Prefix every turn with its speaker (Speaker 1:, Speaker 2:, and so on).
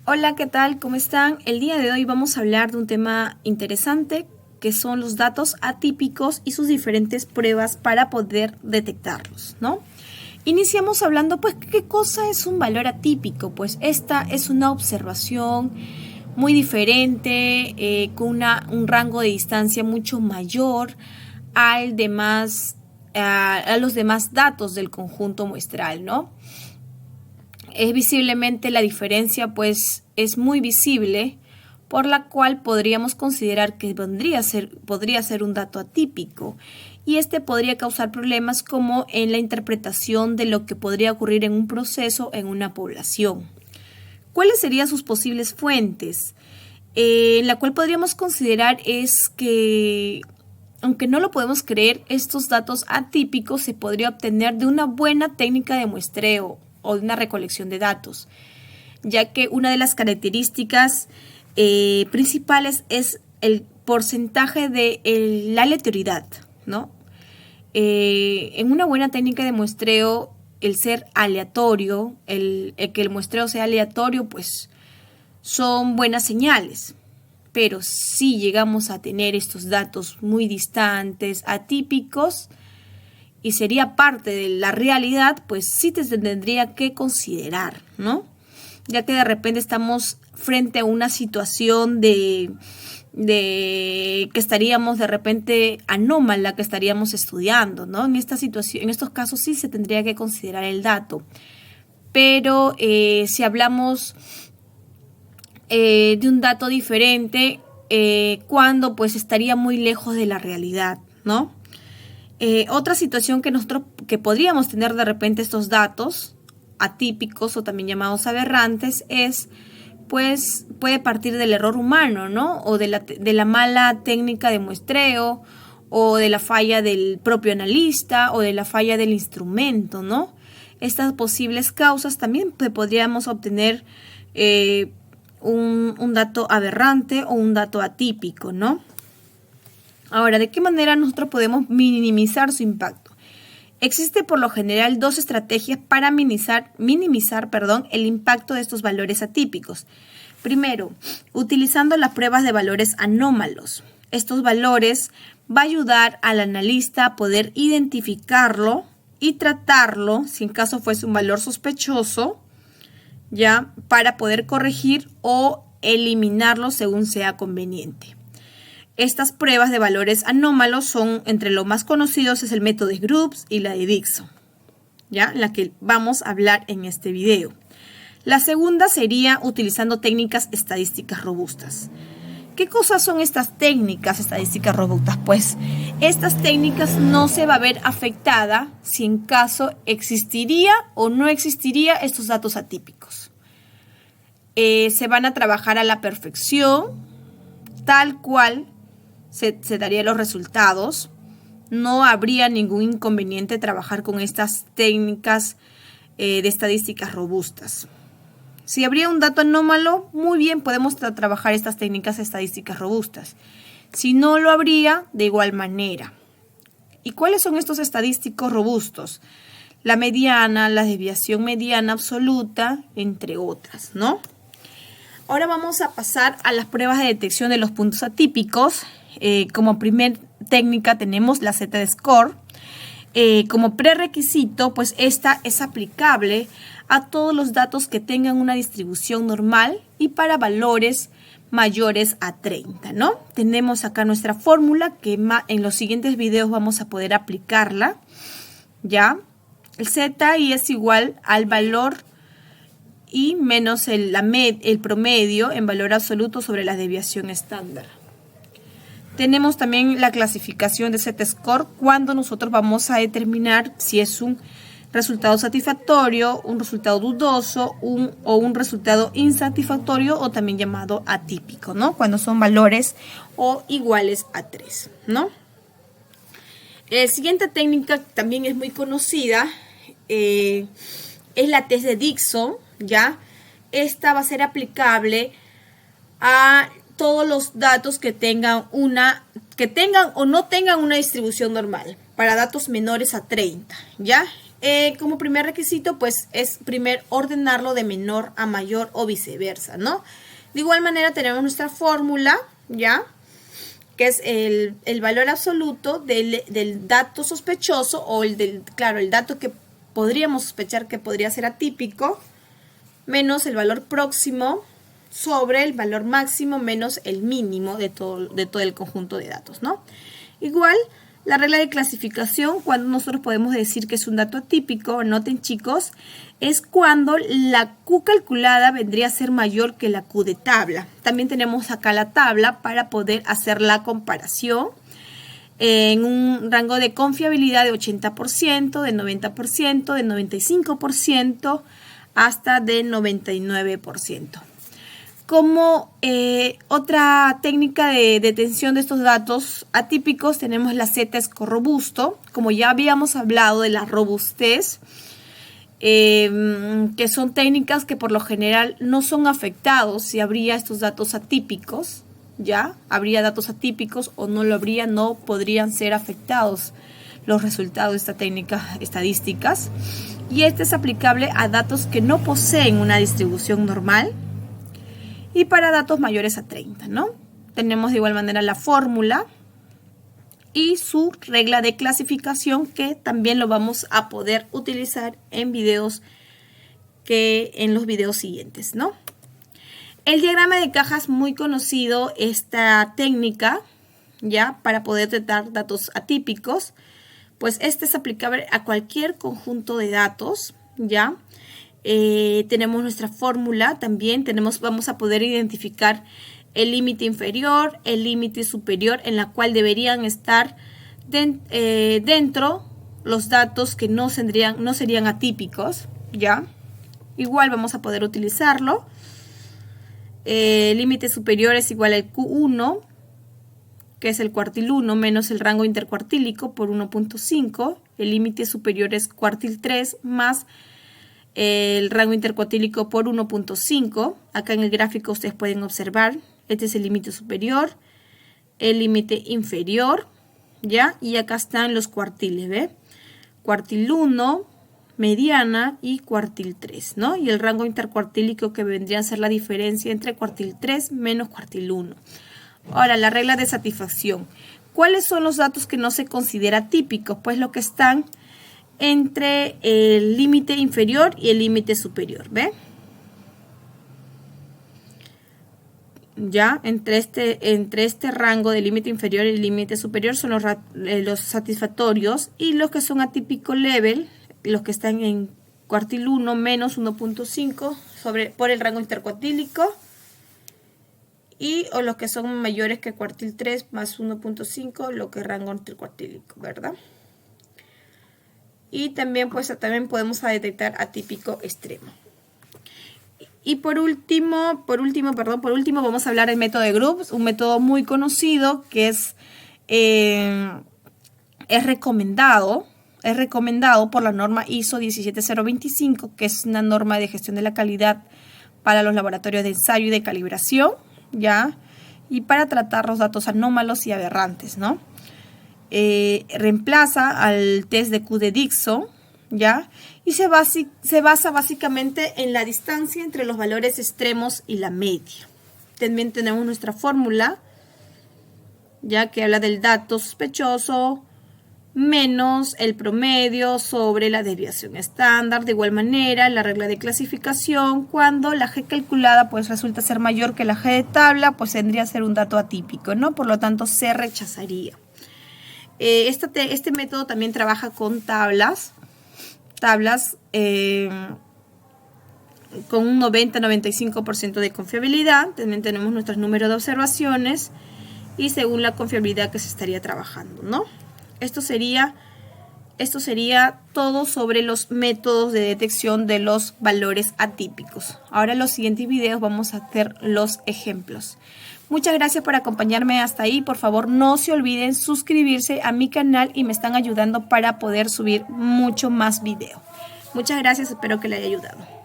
Speaker 1: Hola, ¿qué tal? ¿Cómo están? El día de hoy vamos a hablar de un tema interesante que son los datos atípicos y sus diferentes pruebas para poder detectarlos, ¿no? Iniciamos hablando, pues, ¿qué cosa es un valor atípico? Pues esta es una observación muy diferente, con un rango de distancia mucho mayor al demás, a los demás datos del conjunto muestral, ¿no? Es visiblemente la diferencia, pues es muy visible, por la cual podríamos considerar que podría ser un dato atípico, y este podría causar problemas como en la interpretación de lo que podría ocurrir en un proceso en una población. ¿Cuáles serían sus posibles fuentes? La cual podríamos considerar es que, aunque no lo podemos creer, estos datos atípicos se podría obtener de una buena técnica de muestreo o de una recolección de datos, ya que una de las características principales es el porcentaje de la aleatoriedad, ¿no? En una buena técnica de muestreo, el ser aleatorio, el que el muestreo sea aleatorio, pues son buenas señales. Pero si llegamos a tener estos datos muy distantes, atípicos, y sería parte de la realidad, pues sí te tendría que considerar, ¿no? Ya que de repente estamos frente a una situación de que estaríamos de repente anómala que estaríamos estudiando, ¿no? En esta situación, en estos casos sí se tendría que considerar el dato. Pero si hablamos de un dato diferente, cuando pues estaría muy lejos de la realidad, ¿no? Otra situación que podríamos tener de repente estos datos atípicos o también llamados aberrantes es, pues, puede partir del error humano, ¿no? O de la mala técnica de muestreo, o de la falla del propio analista, o de la falla del instrumento, ¿no? Estas posibles causas también podríamos obtener un dato aberrante o un dato atípico, ¿no? Ahora, ¿de qué manera nosotros podemos minimizar su impacto? Existe por lo general dos estrategias para minimizar, el impacto de estos valores atípicos. Primero, utilizando las pruebas de valores anómalos. Estos valores va a ayudar al analista a poder identificarlo y tratarlo, si en caso fuese un valor sospechoso, ya para poder corregir o eliminarlo según sea conveniente. Estas pruebas de valores anómalos son, entre los más conocidos, es el método de Grubbs y la de Dixon, ¿ya? La que vamos a hablar en este video. La segunda sería utilizando técnicas estadísticas robustas. ¿Qué cosas son estas técnicas estadísticas robustas? Pues estas técnicas no se va a ver afectada si en caso existiría o no existiría estos datos atípicos. Se van a trabajar a la perfección, tal cual se darían los resultados. No habría ningún inconveniente trabajar con estas técnicas de estadísticas robustas. Si habría un dato anómalo, muy bien, podemos trabajar estas técnicas estadísticas robustas. Si no lo habría, de igual manera. ¿Y cuáles son estos estadísticos robustos? La mediana, la desviación mediana absoluta, entre otras, ¿no? Ahora vamos a pasar a las pruebas de detección de los puntos atípicos. Como primer técnica tenemos la Z-score. Como prerequisito, pues esta es aplicable a todos los datos que tengan una distribución normal y para valores mayores a 30, ¿no? Tenemos acá nuestra fórmula que en los siguientes videos vamos a poder aplicarla, ¿ya? El Z y es igual al valor y menos el promedio en valor absoluto sobre la desviación estándar. Tenemos también la clasificación de Z-score cuando nosotros vamos a determinar si es un resultado satisfactorio, un resultado dudoso o un resultado insatisfactorio o también llamado atípico, ¿no? Cuando son valores o iguales a 3, ¿no? La siguiente técnica también es muy conocida, es la test de Dixon, ¿ya? Esta va a ser aplicable a todos los datos que tengan o no tengan una distribución normal para datos menores a 30, ¿ya? como primer requisito, pues es primero ordenarlo de menor a mayor o viceversa, ¿no? De igual manera tenemos nuestra fórmula, ¿ya? Que es el valor absoluto del dato sospechoso o el dato que podríamos sospechar que podría ser atípico, menos el valor próximo sobre el valor máximo menos el mínimo de todo el conjunto de datos, ¿no? Igual, la regla de clasificación, cuando nosotros podemos decir que es un dato atípico, noten chicos, es cuando la Q calculada vendría a ser mayor que la Q de tabla. También tenemos acá la tabla para poder hacer la comparación en un rango de confiabilidad de 80%, de 90%, de 95%, hasta de 99%. Como otra técnica de detención de estos datos atípicos tenemos la Z-score robusto, como ya habíamos hablado de la robustez, que son técnicas que por lo general no son afectados si habría estos datos atípicos, ¿ya? Habría datos atípicos o no lo habría, no podrían ser afectados los resultados de esta técnica estadísticas. Y este es aplicable a datos que no poseen una distribución normal y para datos mayores a 30, ¿no? Tenemos de igual manera la fórmula y su regla de clasificación, que también lo vamos a poder utilizar en los videos siguientes, ¿no? El diagrama de caja es muy conocido, esta técnica, ¿ya? Para poder tratar datos atípicos, pues este es aplicable a cualquier conjunto de datos, ¿ya? Tenemos nuestra fórmula también, vamos a poder identificar el límite inferior, el límite superior, en la cual deberían estar dentro los datos que no serían atípicos, ¿ya? Igual vamos a poder utilizarlo. El límite superior es igual al Q1, que es el cuartil 1, menos el rango intercuartílico por 1.5. El límite superior es cuartil 3 más el rango intercuartílico por 1.5. Acá en el gráfico ustedes pueden observar, este es el límite superior, el límite inferior, ¿ya? Y acá están los cuartiles, ¿ve? Cuartil 1, mediana y cuartil 3, ¿no? Y el rango intercuartílico, que vendría a ser la diferencia entre cuartil 3 menos cuartil 1. Ahora, la regla de satisfacción. ¿Cuáles son los datos que no se considera típicos? Pues lo que están entre el límite inferior y el límite superior, ¿ve? Ya, entre este rango de límite inferior y el límite superior son los satisfactorios, y los que son atípico level, los que están en cuartil 1 menos 1.5 por el rango intercuartílico, o los que son mayores que cuartil 3 más 1.5, lo que es rango intercuartílico, ¿verdad? Y también, podemos detectar atípico extremo. Y por último, vamos a hablar del método de groups, un método muy conocido que es recomendado por la norma ISO 17025, que es una norma de gestión de la calidad para los laboratorios de ensayo y de calibración, ¿ya? Y para tratar los datos anómalos y aberrantes, ¿no? Reemplaza al test de Q de Dixon, ¿ya? Y se basa básicamente en la distancia entre los valores extremos y la media. También tenemos nuestra fórmula, ya, que habla del dato sospechoso menos el promedio sobre la desviación estándar. De igual manera, la regla de clasificación, cuando la G calculada pues resulta ser mayor que la G de tabla, pues tendría que ser un dato atípico, ¿no? Por lo tanto, se rechazaría. Este método también trabaja con tablas con un 90-95% de confiabilidad. También tenemos nuestros números de observaciones y según la confiabilidad que se estaría trabajando, ¿no? Esto sería todo sobre los métodos de detección de los valores atípicos. Ahora en los siguientes videos vamos a hacer los ejemplos. Muchas gracias por acompañarme hasta ahí. Por favor, no se olviden suscribirse a mi canal y me están ayudando para poder subir mucho más video. Muchas gracias, espero que les haya ayudado.